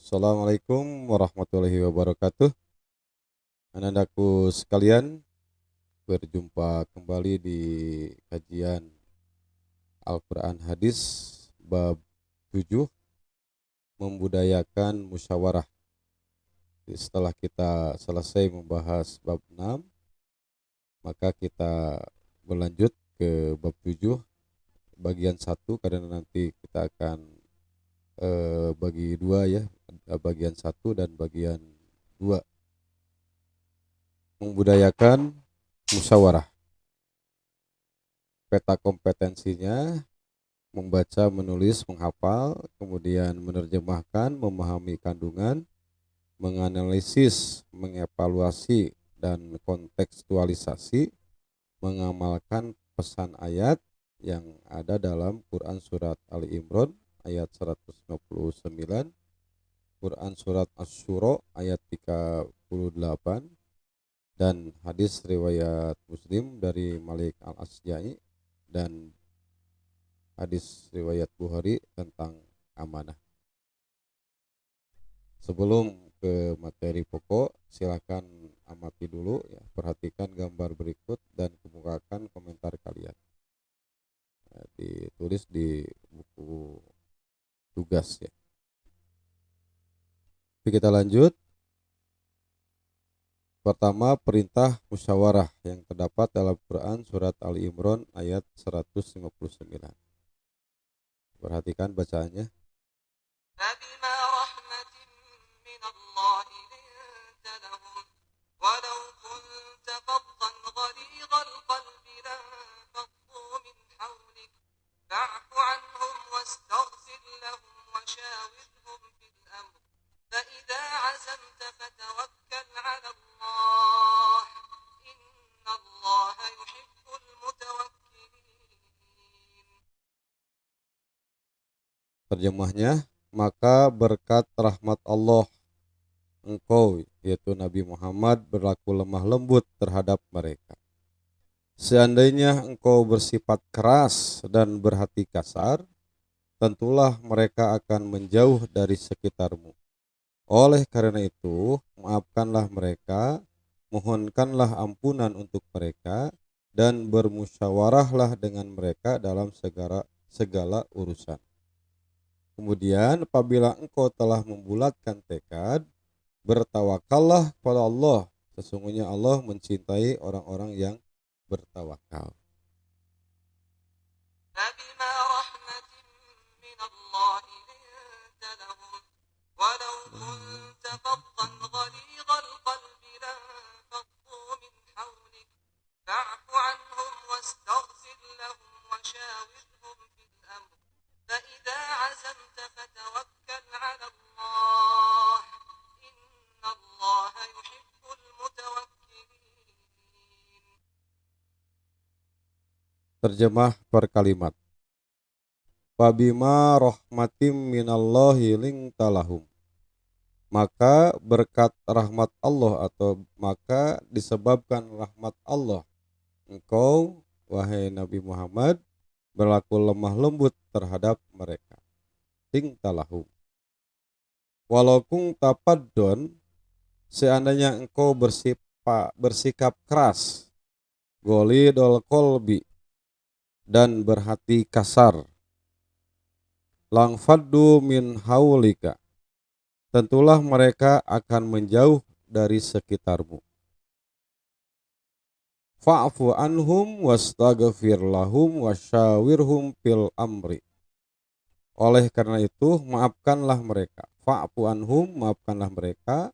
Assalamualaikum warahmatullahi wabarakatuh. Anak-anakku sekalian, berjumpa kembali di kajian Al-Quran Hadis bab 7, membudayakan musyawarah. Setelah kita selesai membahas bab 6, maka kita berlanjut ke bab 7 bagian 1, karena nanti kita akan bagi dua ya, bagian 1 dan bagian 2. Membudayakan musyawarah. Peta kompetensinya: membaca, menulis, menghafal, kemudian menerjemahkan, memahami kandungan, menganalisis, mengevaluasi dan kontekstualisasi, mengamalkan pesan ayat yang ada dalam Quran Surat Ali Imran ayat 159, Quran Surat Asy-Syura ayat 38, dan hadis riwayat Muslim dari Malik Al-Asja'i, dan hadis riwayat Bukhari tentang amanah. Sebelum ke materi pokok, silakan amati dulu ya, perhatikan gambar berikut dan kemukakan komentar kalian. Ditulis di buku tugas ya. Oke, kita lanjut. Pertama, perintah musyawarah yang terdapat dalam Quran Surat Ali Imran ayat 159. Perhatikan bacaannya. فبما رحمة من الله لنت لهم ولو كنت فظا غليظ القلب لانفضوا من حولك فاعف عنهم واستغفر لهم وشاورهم في الأمر فإذا عزمت فتوكل على الله إن الله يحب المتوكلين. Terjemahnya, maka berkat rahmat Allah engkau, yaitu Nabi Muhammad, berlaku lemah lembut terhadap mereka. Seandainya engkau bersifat keras dan berhati kasar, tentulah mereka akan menjauh dari sekitarmu. Oleh karena itu, maafkanlah mereka, mohonkanlah ampunan untuk mereka, dan bermusyawarahlah dengan mereka dalam segala urusan. Kemudian apabila engkau telah membulatkan tekad, bertawakallah kepada Allah. Sesungguhnya Allah mencintai orang-orang yang bertawakal. فبما رحمة من الله لنت لهم ولو كنت فظا غليظ القلب لانفضوا من حولك فاعف عنهم واستغفر لهم وشاورهم في الأمر فإذا عزمت فتوكل على الله إن الله يحب المتوكلين. Terjemah per kalimat. Fabima rahmatim minallahi lintalahum. Maka berkat rahmat Allah, atau maka disebabkan rahmat Allah, engkau, wahai Nabi Muhammad, berlaku lemah lembut terhadap mereka. Lintalahum. Walaupun tapaddon, seandainya engkau bersikap keras, golidul qalbi, dan berhati kasar, langfaddu min haulika, tentulah mereka akan menjauh dari sekitarmu. Fa'fu anhum wastaghfir lahum wasyawirhum fil amri. Oleh karena itu, maafkanlah mereka. Fa'fu anhum, maafkanlah mereka.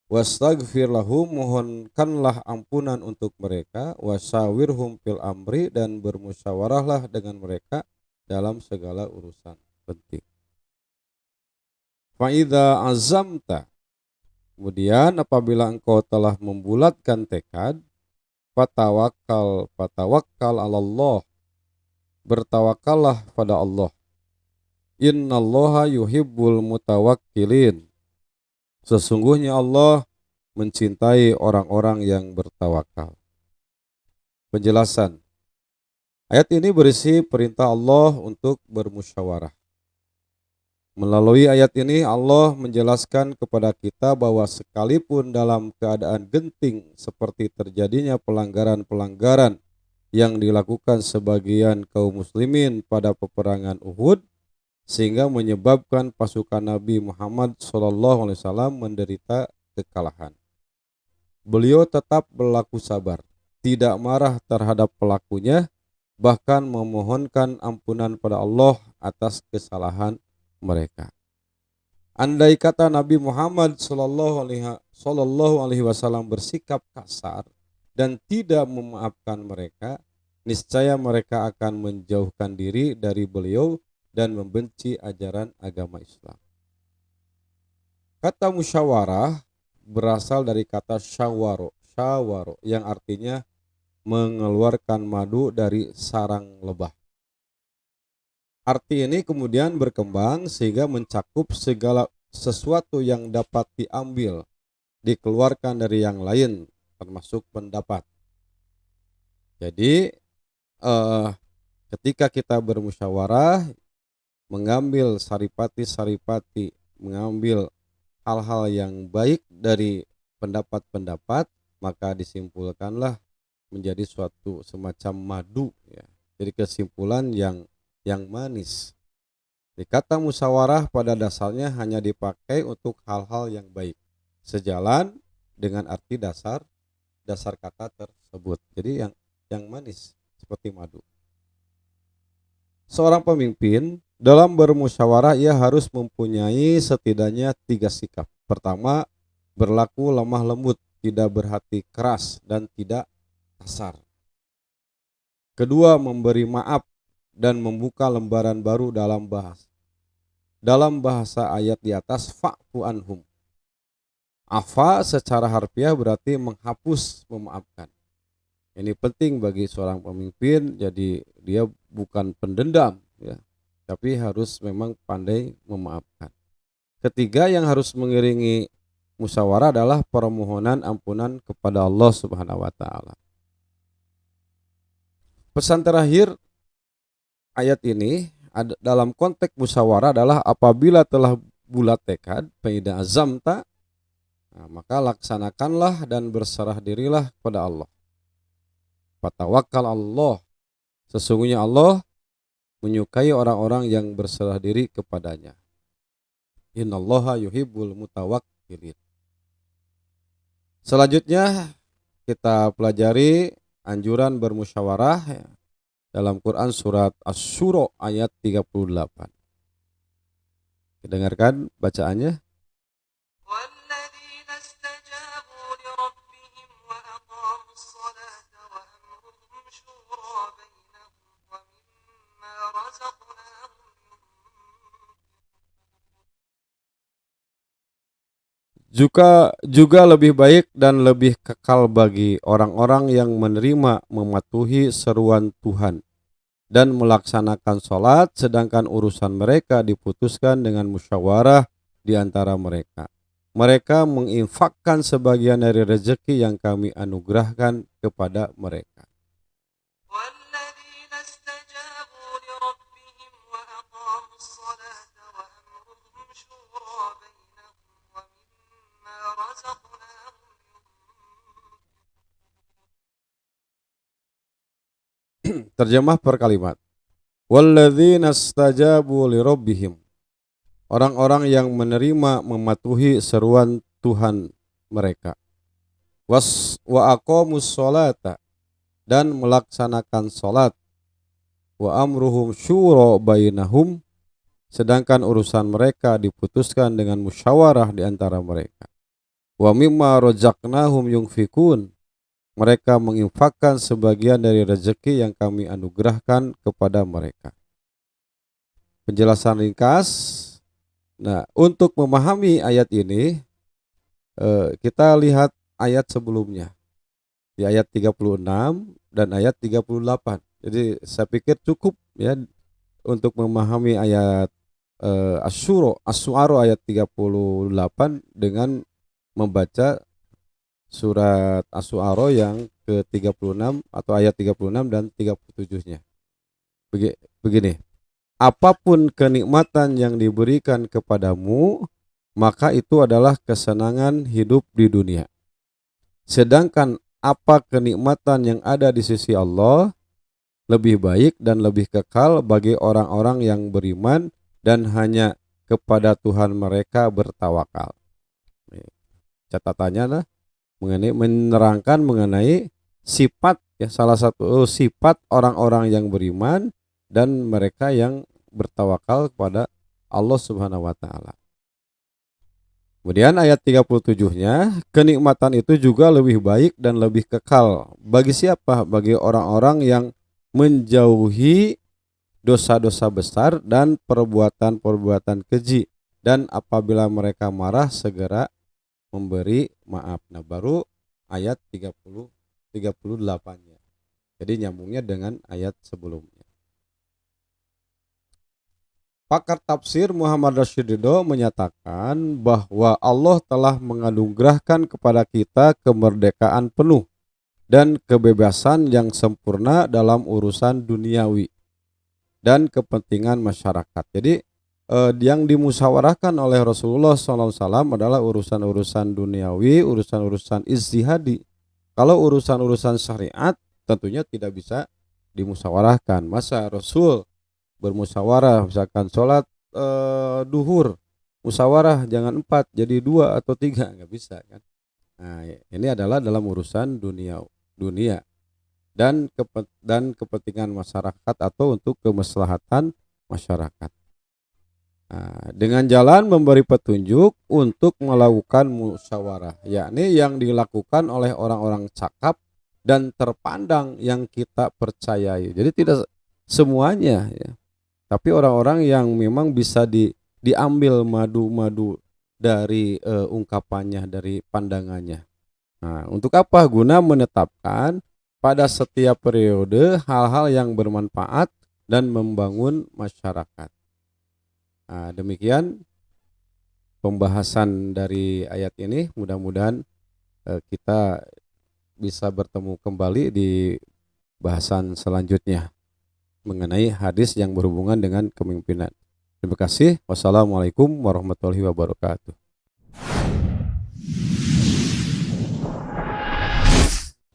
Wastaghfir lahum, mohonkanlah ampunan untuk mereka. Wasyawirhum fil amri, dan bermusyawarahlah dengan mereka dalam segala urusan penting. Fa'idha azamta, kemudian apabila engkau telah membulatkan tekad, fatawakkal ala Allah, bertawakallah pada Allah. Innallaha yuhibbul mutawakkilin, sesungguhnya Allah mencintai orang-orang yang bertawakal. Penjelasan. Ayat ini berisi perintah Allah untuk bermusyawarah. Melalui ayat ini Allah menjelaskan kepada kita bahwa sekalipun dalam keadaan genting seperti terjadinya pelanggaran-pelanggaran yang dilakukan sebagian kaum muslimin pada peperangan Uhud sehingga menyebabkan pasukan Nabi Muhammad SAW menderita kekalahan. Beliau tetap berlaku sabar, tidak marah terhadap pelakunya, bahkan memohonkan ampunan pada Allah atas kesalahan mereka. Andai kata Nabi Muhammad Sallallahu Alaihi Wasallam bersikap kasar dan tidak memaafkan mereka, niscaya mereka akan menjauhkan diri dari beliau dan membenci ajaran agama Islam. Kata musyawarah berasal dari kata syawaro yang artinya mengeluarkan madu dari sarang lebah. Arti ini kemudian berkembang sehingga mencakup segala sesuatu yang dapat diambil, dikeluarkan dari yang lain, termasuk pendapat. Jadi ketika kita bermusyawarah, mengambil saripati, mengambil hal-hal yang baik dari pendapat-pendapat, maka disimpulkanlah menjadi suatu semacam madu, ya. Jadi kesimpulan yang manis. Di kata musyawarah pada dasarnya hanya dipakai untuk hal-hal yang baik, sejalan dengan arti dasar kata tersebut. Jadi yang manis seperti madu. Seorang pemimpin dalam bermusyawarah ia harus mempunyai setidaknya 3 sikap. Pertama, berlaku lemah lembut, tidak berhati keras dan tidak kasar. Kedua, memberi maaf dan membuka lembaran baru dalam bahasa ayat di atas, fa'fu anhum. Afa secara harfiah berarti menghapus, memaafkan. Ini penting bagi seorang pemimpin, jadi dia bukan pendendam, ya, tapi harus memang pandai memaafkan. Ketiga yang harus mengiringi musyawarah adalah permohonan ampunan kepada Allah Subhanahu wa taala. Pesan terakhir ayat ini dalam konteks musyawarah adalah apabila telah bulat tekad, faida azamta, maka laksanakanlah dan berserah dirilah kepada Allah. Fatawakkal Allah. Sesungguhnya Allah menyukai orang-orang yang berserah diri kepadanya. Innallaha yuhibbul mutawakkilin. Selanjutnya kita pelajari anjuran bermusyawarah, ya, dalam Quran surat Asy-Syura ayat 38. Dengarkan bacaannya. والذين استجابوا لربهم وأقاموا الصلاة وأمرهم شورى بينهم ومما رزقناهم Juga lebih baik dan lebih kekal bagi orang-orang yang menerima mematuhi seruan Tuhan dan melaksanakan sholat, sedangkan urusan mereka diputuskan dengan musyawarah di antara mereka. Mereka menginfakkan sebagian dari rezeki yang kami anugerahkan kepada mereka. والذين استجابوا لربهم وأقاموا الصلاة وأمرهم شورى بينهم ومما رزقناهم Terjemah per kalimat. Walladzina istajabu lirabbihim. Orang-orang yang menerima mematuhi seruan Tuhan mereka. Wa aqamus sholata, dan melaksanakan salat. Wa amruhum syura bainahum, sedangkan urusan mereka diputuskan dengan musyawarah di antara mereka. Wa mimma razaqnahum yunfikun, mereka menginfakkan sebagian dari rezeki yang kami anugerahkan kepada mereka. Penjelasan ringkas. Nah, untuk memahami ayat ini, kita lihat ayat sebelumnya. Di ayat 36 dan ayat 38. Jadi saya pikir cukup, ya, untuk memahami ayat Asy-Syu'ara ayat 38 dengan membaca surat Asy-Syu'ara yang ke-36 atau ayat 36 dan 37-nya. Begini. apapun kenikmatan yang diberikan kepadamu, maka itu adalah kesenangan hidup di dunia. Sedangkan apa kenikmatan yang ada di sisi Allah lebih baik dan lebih kekal bagi orang-orang yang beriman dan hanya kepada Tuhan mereka bertawakal. Catatannya lah menerangkan mengenai sifat, ya, salah satu sifat orang-orang yang beriman dan mereka yang bertawakal kepada Allah Subhanahu wa taala. Kemudian ayat 37-nya, kenikmatan itu juga lebih baik dan lebih kekal. Bagi siapa? Bagi orang-orang yang menjauhi dosa-dosa besar dan perbuatan-perbuatan keji, dan apabila mereka marah segera memberi maaf. Nah, baru ayat 38-nya. Jadi nyambungnya dengan ayat sebelumnya. Pakar tafsir Muhammad Rashid Ridho menyatakan bahwa Allah telah menganugerahkan kepada kita kemerdekaan penuh dan kebebasan yang sempurna dalam urusan duniawi dan kepentingan masyarakat. Jadi yang dimusyawarahkan oleh Rasulullah SAW adalah urusan-urusan duniawi, urusan-urusan ijtihadi. Kalau urusan-urusan syariat tentunya tidak bisa dimusyawarahkan. Masa Rasul bermusyawarah, misalkan sholat duhur, musyawarah jangan 4 jadi 2 atau 3, nggak bisa kan. Nah, ini adalah dalam urusan dunia dan kepentingan masyarakat atau untuk kemaslahatan masyarakat. Nah, dengan jalan memberi petunjuk untuk melakukan musyawarah, yakni yang dilakukan oleh orang-orang cakap dan terpandang yang kita percayai. Jadi tidak semuanya, ya, tapi orang-orang yang memang bisa diambil madu-madu dari ungkapannya, dari pandangannya. Nah, untuk apa? Guna menetapkan pada setiap periode hal-hal yang bermanfaat dan membangun masyarakat. Nah, demikian pembahasan dari ayat ini. Mudah-mudahan kita bisa bertemu kembali di bahasan selanjutnya mengenai hadis yang berhubungan dengan kepemimpinan. Terima kasih. Wassalamualaikum warahmatullahi wabarakatuh.